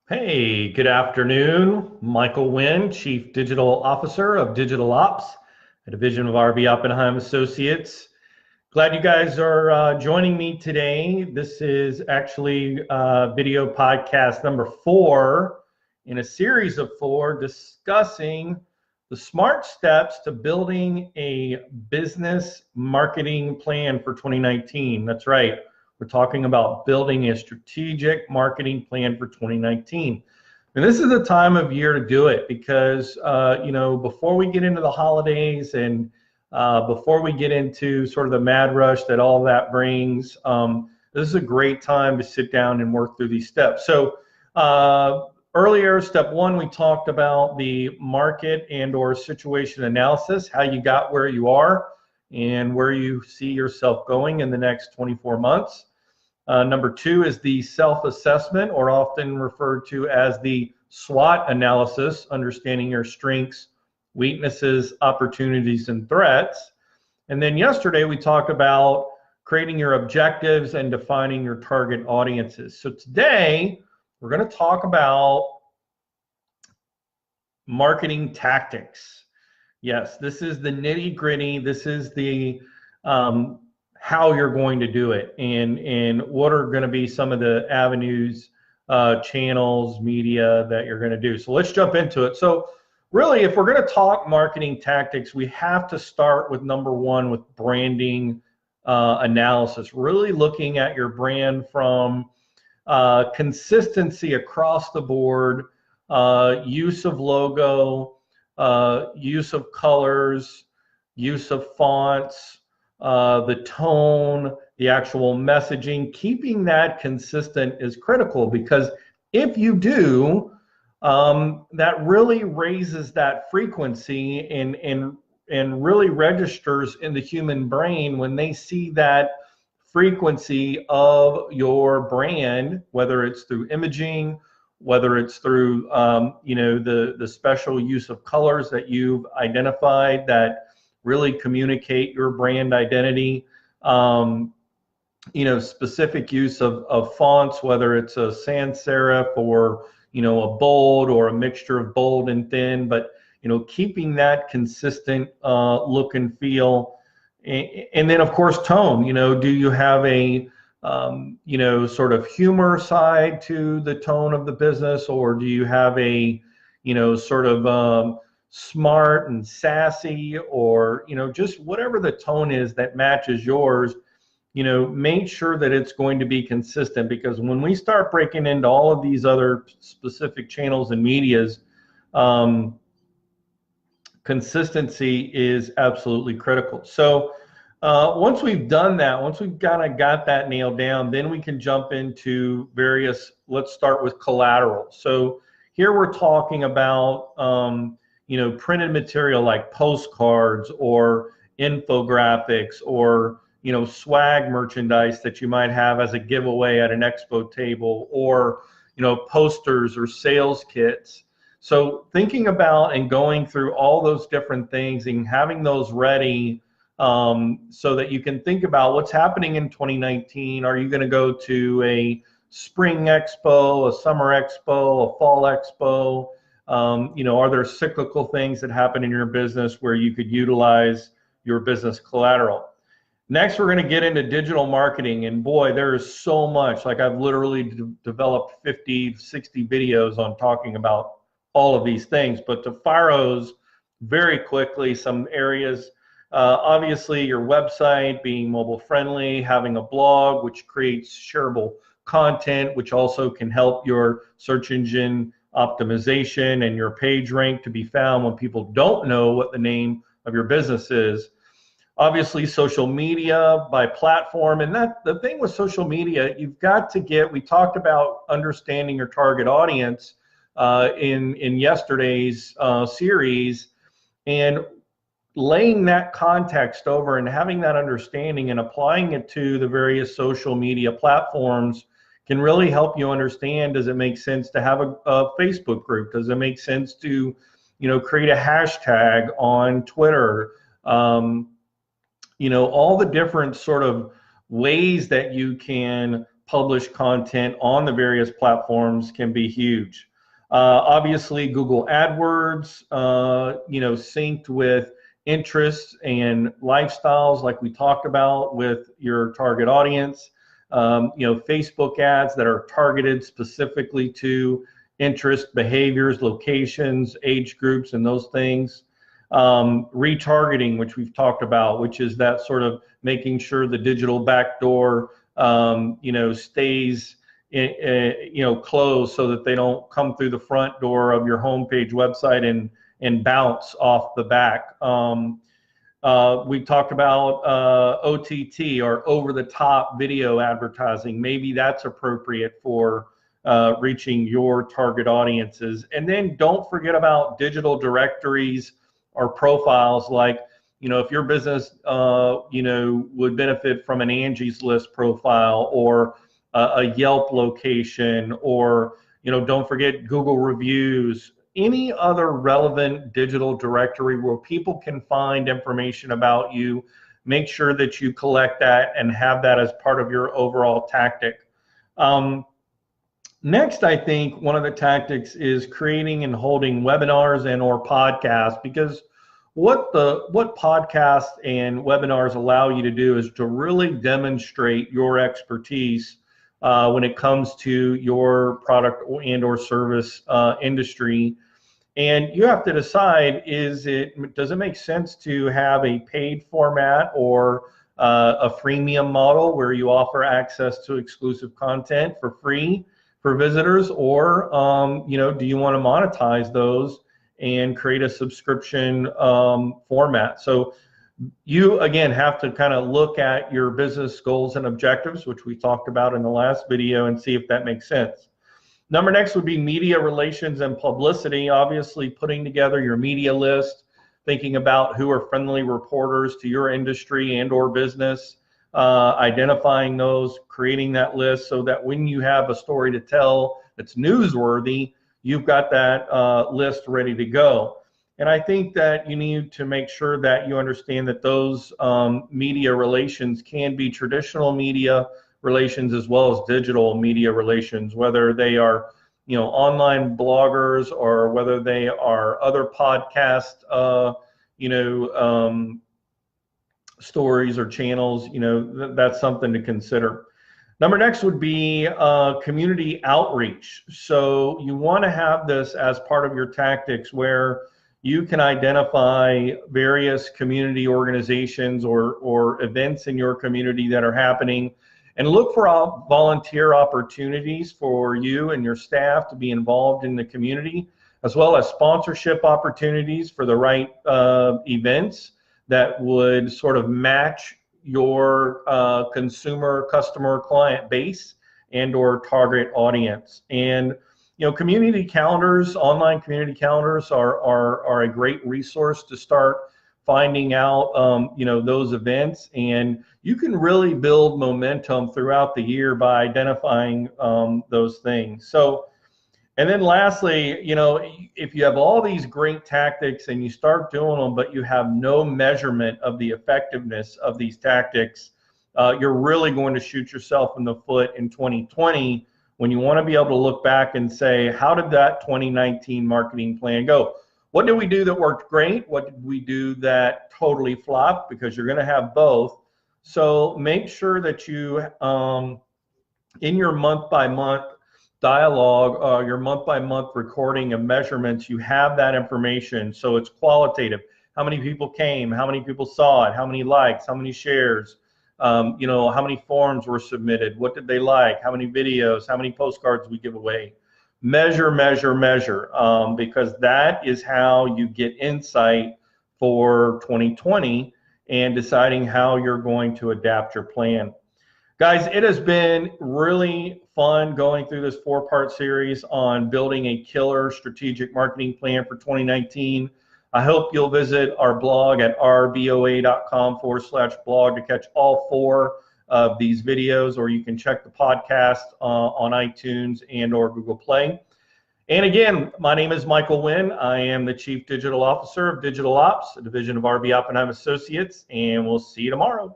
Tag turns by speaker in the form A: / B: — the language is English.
A: Hey, good afternoon. Michael Wynn, Chief Digital Officer of Digital Ops, a division of RB Oppenheim Associates. Glad you guys are joining me today. This is actually video podcast number 4 in a series of 4 discussing the smart steps to building a business marketing plan for 2019. That's right. We're talking about building a strategic marketing plan for 2019. And this is the time of year to do it because, before we get into the holidays and before we get into sort of the mad rush that all that brings, this is a great time to sit down and work through these steps. So earlier, step 1, we talked about the market and or situation analysis, how you got where you are and where you see yourself going in the next 24 months. Number 2 is the self-assessment, or often referred to as the SWOT analysis, understanding your strengths, weaknesses, opportunities, and threats. And then yesterday we talked about creating your objectives and defining your target audiences. So today we're going to talk about marketing tactics. Yes, this is the nitty-gritty. This is the how you're going to do it, and what are going to be some of the avenues, channels, media that you're going to do. So let's jump into it. So really, if we're going to talk marketing tactics, we have to start with number 1, with branding analysis, really looking at your brand from consistency across the board, use of logo, use of colors, use of fonts, the tone, the actual messaging. Keeping that consistent is critical, because if you do, that really raises that frequency and really registers in the human brain when they see that frequency of your brand, whether it's through imaging, whether it's through the special use of colors that you've identified that really communicate your brand identity. Specific use of fonts, whether it's a sans serif or a bold or a mixture of bold and thin, but keeping that consistent look and feel. And then of course tone. Do you have a sort of humor side to the tone of the business, or do you have a sort of smart and sassy, or just whatever the tone is that matches yours? Make sure that it's going to be consistent, because when we start breaking into all of these other specific channels and medias, consistency is absolutely critical. So once we've done that, once we've kind of got that nailed down, then we can jump into various. Let's start with collateral. So here we're talking about printed material like postcards or infographics, or swag merchandise that you might have as a giveaway at an expo table, or posters or sales kits. So thinking about and going through all those different things and having those ready, so that you can think about what's happening in 2019. Are you going to go to a spring expo, a summer expo, a fall expo? Are there cyclical things that happen in your business where you could utilize your business collateral? Next, we're going to get into digital marketing, and boy, there is so much. Like, I've literally developed 50, 60 videos on talking about all of these things, but to fire those very quickly, some areas, obviously your website being mobile friendly, having a blog which creates shareable content, which also can help your search engine optimization and your page rank to be found when people don't know what the name of your business is. Obviously, social media by platform. And that the thing with social media, you've got to get, we talked about understanding your target audience in yesterday's series, and laying that context over and having that understanding and applying it to the various social media platforms can really help you understand, does it make sense to have a Facebook group? Does it make sense to create a hashtag on Twitter? All the different sort of ways that you can published content on the various platforms can be huge. Obviously, Google AdWords, synced with interests and lifestyles like we talked about with your target audience. Facebook ads that are targeted specifically to interest, behaviors, locations, age groups, and those things. Retargeting, which we've talked about, which is that sort of making sure the digital backdoor, stays closed so that they don't come through the front door of your homepage website and bounce off the back. We talked about OTT, or over-the-top video advertising. Maybe that's appropriate for reaching your target audiences. And then don't forget about digital directories or profiles, like, if your business, would benefit from an Angie's List profile, or a Yelp location, or, don't forget Google reviews, any other relevant digital directory where people can find information about you. Make sure that you collect that and have that as part of your overall tactic. Next, I think one of the tactics is creating and holding webinars and or podcasts, because what podcasts and webinars allow you to do is to really demonstrate your expertise when it comes to your product and or service industry. And you have to decide, does it make sense to have a paid format or a freemium model where you offer access to exclusive content for free for visitors, or do you want to monetize those and create a subscription format? So you, again, have to kind of look at your business goals and objectives, which we talked about in the last video, and see if that makes sense. Next would be media relations and publicity. Obviously, putting together your media list, thinking about who are friendly reporters to your industry and or business, identifying those, creating that list so that when you have a story to tell that's newsworthy, you've got that list ready to go. And I think that you need to make sure that you understand that those media relations can be traditional media relations as well as digital media relations, whether they are, online bloggers, or whether they are other podcast, stories or channels. That's something to consider. Next would be community outreach. So you want to have this as part of your tactics, where you can identify various community organizations or events in your community that are happening, and look for volunteer opportunities for you and your staff to be involved in the community, as well as sponsorship opportunities for the right events that would sort of match your customer client base and or target audience. And community calendars, online community calendars are a great resource to start finding out those events, and you can really build momentum throughout the year by identifying those things. So, and then lastly, if you have all these great tactics and you start doing them, but you have no measurement of the effectiveness of these tactics, you're really going to shoot yourself in the foot in 2020, when you want to be able to look back and say, how did that 2019 marketing plan go? What did we do that worked great? What did we do that totally flopped? Because you're going to have both. So make sure that you, in your month-by-month dialogue, your month-by-month recording of measurements, you have that information. So it's qualitative. How many people came? How many people saw it? How many likes? How many shares? How many forms were submitted? What did they like? How many videos? How many postcards we give away? Measure, measure, measure, because that is how you get insight for 2020 and deciding how you're going to adapt your plan. Guys, it has been really fun going through this 4-part series on building a killer strategic marketing plan for 2019. I hope you'll visit our blog at rboa.com/blog to catch all 4 of these videos, or you can check the podcast on iTunes and or Google Play. And again, my name is Michael Wynn. I am the Chief Digital Officer of Digital Ops, a division of RB Oppenheim Associates, and we'll see you tomorrow.